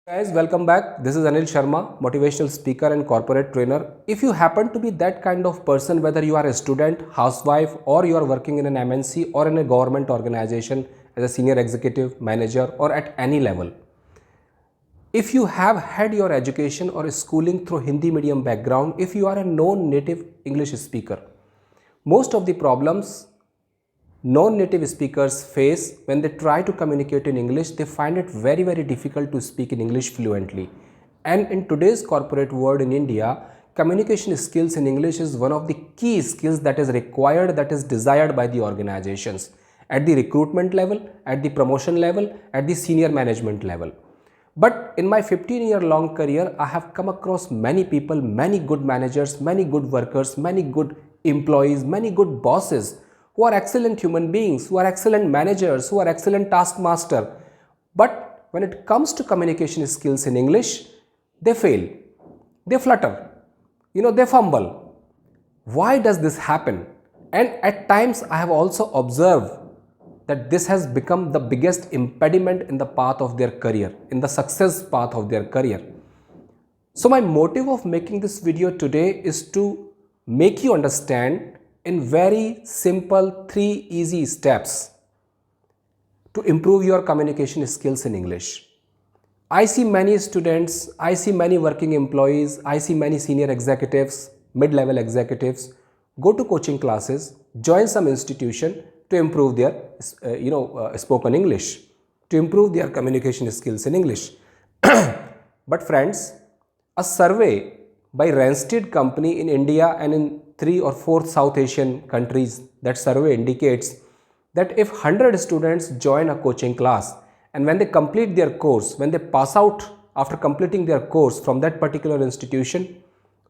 Guys, welcome back. This is Anil Sharma, motivational speaker and corporate trainer. If you happen to be that kind of person, whether you are a student, housewife, or you are working in an MNC or in a government organization as a senior executive, manager, or at any level, if you have had your education or schooling through Hindi medium background, if you are a non-native English speaker, most of the problems non-native speakers face when they try to communicate in English, they find it very difficult to speak in English fluently. And in today's corporate world in India, communication skills in English is one of the key skills that is required, that is desired by the organizations at the recruitment level, at the promotion level, at the senior management level. But in my 15-year long career, I have come across many people, many good managers, many good workers, many good employees, many good bosses who are excellent human beings, who are excellent managers, who are excellent taskmaster. But when it comes to communication skills in English, they fail, they flutter, they fumble. Why does this happen? And at times I have also observed that this has become the biggest impediment in the path of their career, in the success path of their career. So my motive of making this video today is to make you understand in very simple 3 easy steps to improve your communication skills in English. I see many students, I see many working employees, I see many senior executives, mid-level executives go to coaching classes, join some institution to improve their spoken English, to improve their communication skills in English. But friends, a survey by Randstad company in India and in 3 or 4 South Asian countries, that survey indicates that if 100 students join a coaching class and when they complete their course, when they pass out after completing their course from that particular institution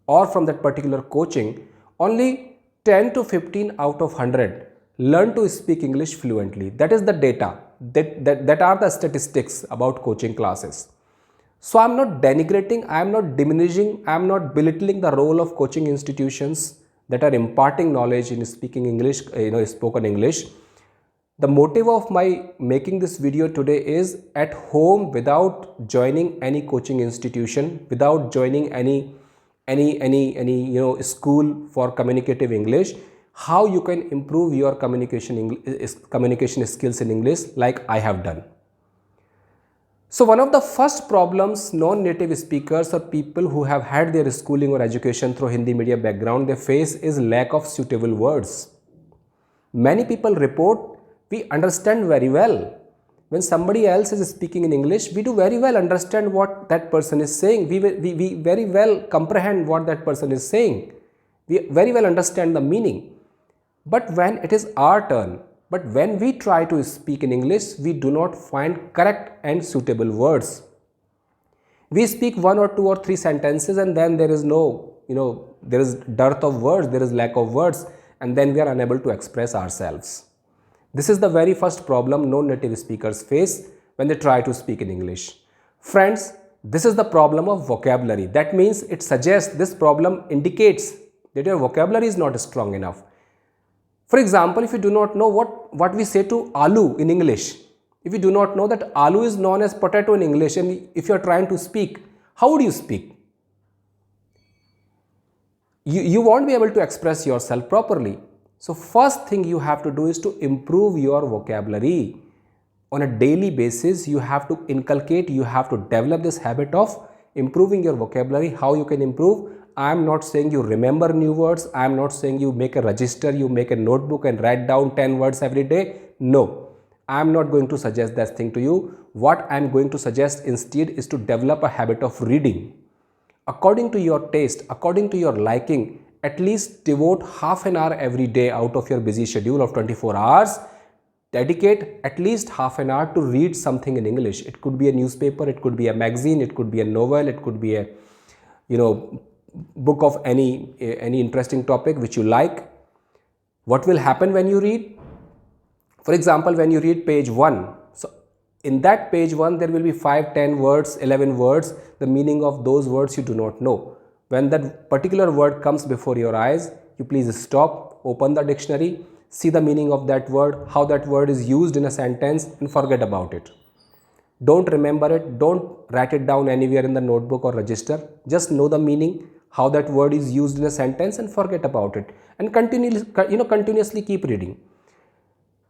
or from that particular coaching, only 10 to 15 out of 100 learn to speak English fluently. That is the data, that are the statistics about coaching classes. So I am not denigrating, I am not diminishing, I am not belittling the role of coaching institutions that are imparting knowledge in speaking English, spoken English. The motive of my making this video today is at home, without joining any coaching institution, without joining any school for communicative English, how you can improve your communication skills in English like I have done. So one of the first problems non-native speakers or people who have had their schooling or education through Hindi media background they face is lack of suitable words. Many people report we understand very well. When somebody else is speaking in English, we do very well understand what that person is saying. We very well comprehend what that person is saying. We very well understand the meaning. But when it is our turn, but when we try to speak in English, we do not find correct and suitable words. We speak 1 or 2 or 3 sentences and then there is there is dearth of words, there is lack of words, and then we are unable to express ourselves. This is the very first problem non-native speakers face when they try to speak in English. Friends, this is the problem of vocabulary. That means it suggests, this problem indicates that your vocabulary is not strong enough. For example, if you do not know what we say to aloo in English, if you do not know that aloo is known as potato in English, and if you are trying to speak, how would you speak? You won't be able to express yourself properly. So first thing you have to do is to improve your vocabulary. On a daily basis, you have to inculcate, you have to develop this habit of improving your vocabulary. How you can improve? I am not saying you remember new words. I am not saying you make a register, you make a notebook and write down 10 words every day. No, I am not going to suggest that thing to you. What I am going to suggest instead is to develop a habit of reading. According to your taste, according to your liking, at least devote half an hour every day out of your busy schedule of 24 hours. Dedicate at least half an hour to read something in English. It could be a newspaper, it could be a magazine, it could be a novel, it could be a book of any interesting topic which you like. What will happen when you read? For example, when you read page 1, so in that page 1 there will be 5, 10 words, 11 words. The meaning of those words you do not know. When that particular word comes before your eyes, you please stop, open the dictionary, see the meaning of that word, how that word is used in a sentence, and forget about it. Don't remember it. Don't write it down anywhere in the notebook or register. Just know the meaning, how that word is used in a sentence, and forget about it. And continuously keep reading.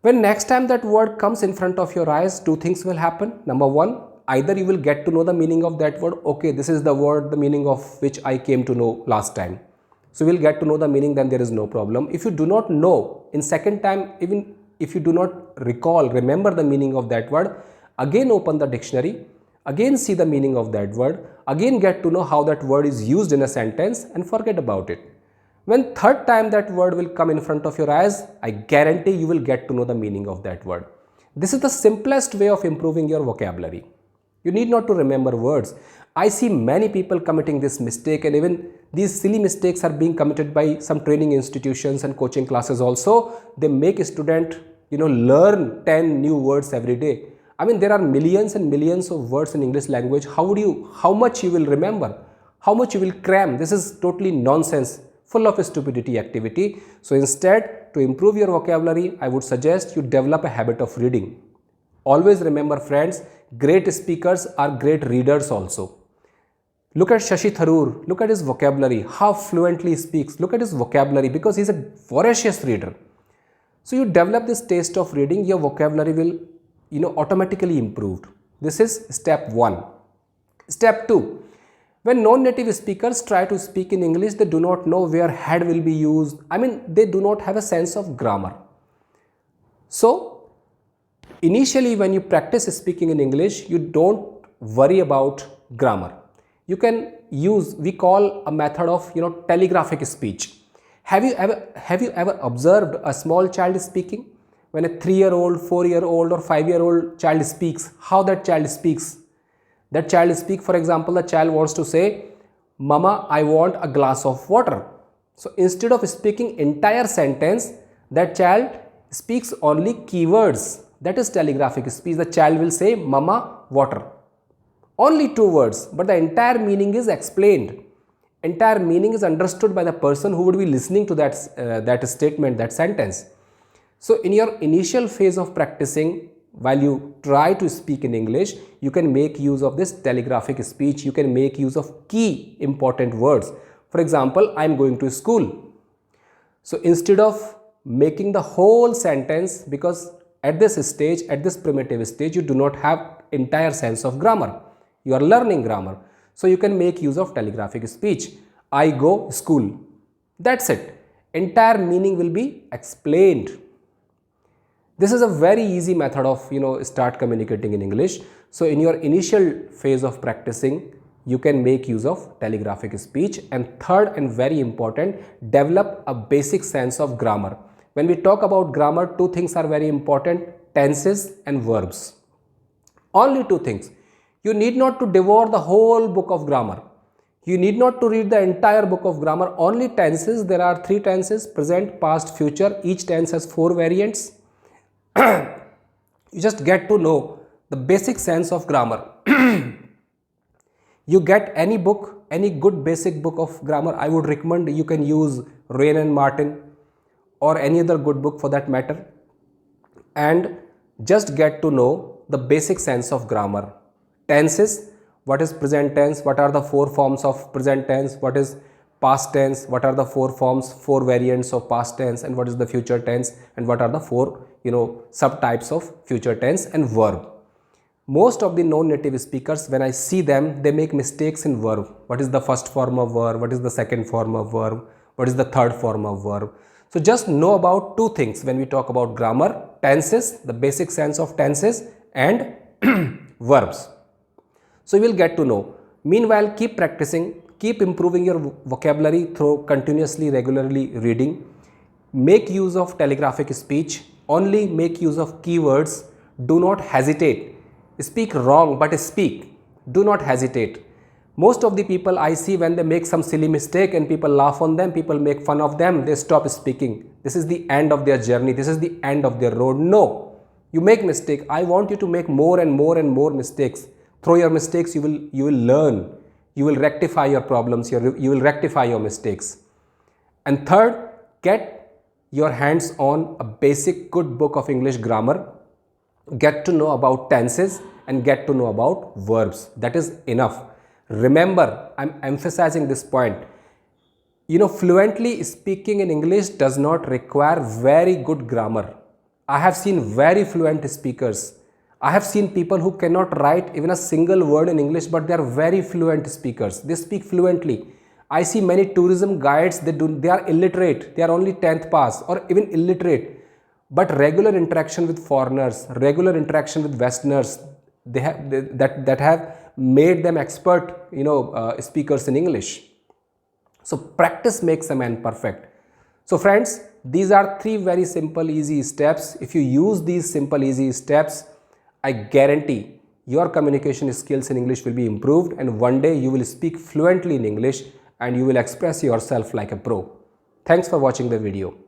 When next time that word comes in front of your eyes, two things will happen. Number one, either you will get to know the meaning of that word. Okay, this is the word, the meaning of which I came to know last time. So we'll get to know the meaning, then there is no problem. If you do not know in second time, even if you do not remember the meaning of that word, again open the dictionary, again see the meaning of that word, again get to know how that word is used in a sentence, and forget about it. When third time that word will come in front of your eyes, I guarantee you will get to know the meaning of that word. This is the simplest way of improving your vocabulary. You need not to remember words. I see many people committing this mistake, and even these silly mistakes are being committed by some training institutions and coaching classes also. They make a student, learn 10 new words every day. I mean, there are millions and millions of words in English language. How much you will remember? How much you will cram? This is totally nonsense, full of stupidity activity. So instead, to improve your vocabulary, I would suggest you develop a habit of reading. Always remember, friends, great speakers are great readers also. Look at Shashi Tharoor, look at his vocabulary, how fluently he speaks. Look at his vocabulary, because he's a voracious reader. So you develop this taste of reading, your vocabulary will automatically improved. This is step 1. Step 2. When non-native speakers try to speak in English, they do not know where had will be used. I mean, they do not have a sense of grammar. So initially, when you practice speaking in English, you don't worry about grammar. You can use, we call a method of telegraphic speech. Have you ever observed a small child speaking? When a 3-year-old, 4-year-old or 5-year-old child speaks, how that child speaks? That child speaks, for example, the child wants to say, Mama, I want a glass of water. So instead of speaking entire sentence, that child speaks only keywords. That is telegraphic speech. The child will say, Mama, water. Only 2 words, but the entire meaning is explained. Entire meaning is understood by the person who would be listening to that statement, that sentence. So in your initial phase of practicing, while you try to speak in English, you can make use of this telegraphic speech. You can make use of key important words. For example, I am going to school. So instead of making the whole sentence, because at this stage, at this primitive stage, you do not have entire sense of grammar. You are learning grammar. So you can make use of telegraphic speech. I go school. That's it. Entire meaning will be explained. This is a very easy method of start communicating in English. So in your initial phase of practicing, you can make use of telegraphic speech. And third and very important, develop a basic sense of grammar. When we talk about grammar, 2 things are very important: tenses and verbs. Only 2 things. You need not to devour the whole book of grammar. You need not to read the entire book of grammar. Only tenses. There are 3 tenses: present, past, future. Each tense has 4 variants. You just get to know the basic sense of grammar. You get any book, any good basic book of grammar, I would recommend you can use Rain and Martin or any other good book for that matter, and just get to know the basic sense of grammar. Tenses, what is present tense, what are the 4 forms of present tense, what is past tense, what are the 4 forms, 4 variants of past tense, and what is the future tense, and what are the 4 subtypes of future tense, and verb. Most of the non-native speakers, when I see them, they make mistakes in verb. What is the first form of verb, what is the second form of verb, what is the third form of verb. So just know about 2 things when we talk about grammar: tenses, the basic sense of tenses, and verbs. So you will get to know. Meanwhile, keep practicing, keep improving your vocabulary through continuously, regularly reading. Make use of telegraphic speech. Only make use of keywords. Do not hesitate. Speak wrong, but speak. Do not hesitate. Most of the people I see, when they make some silly mistake and people laugh on them, people make fun of them, they stop speaking. This is the end of their journey. This is the end of their road. No. You make mistake. I want you to make more and more and more mistakes. Through your mistakes, you will learn. You will rectify your problems. You will rectify your mistakes. And third, get your hands on a basic good book of English grammar. Get to know about tenses and get to know about verbs. That is enough. Remember, I'm emphasizing this point. Fluently speaking in English does not require very good grammar. I have seen very fluent speakers. I have seen people who cannot write even a single word in English, but they are very fluent speakers. They speak fluently. I see many tourism guides, they are illiterate. They are only 10th pass or even illiterate. But regular interaction with foreigners, regular interaction with Westerners, that have made them expert, speakers in English. So practice makes a man perfect. So friends, these are 3 very simple, easy steps. If you use these simple, easy steps, I guarantee your communication skills in English will be improved, and one day you will speak fluently in English and you will express yourself like a pro. Thanks for watching the video.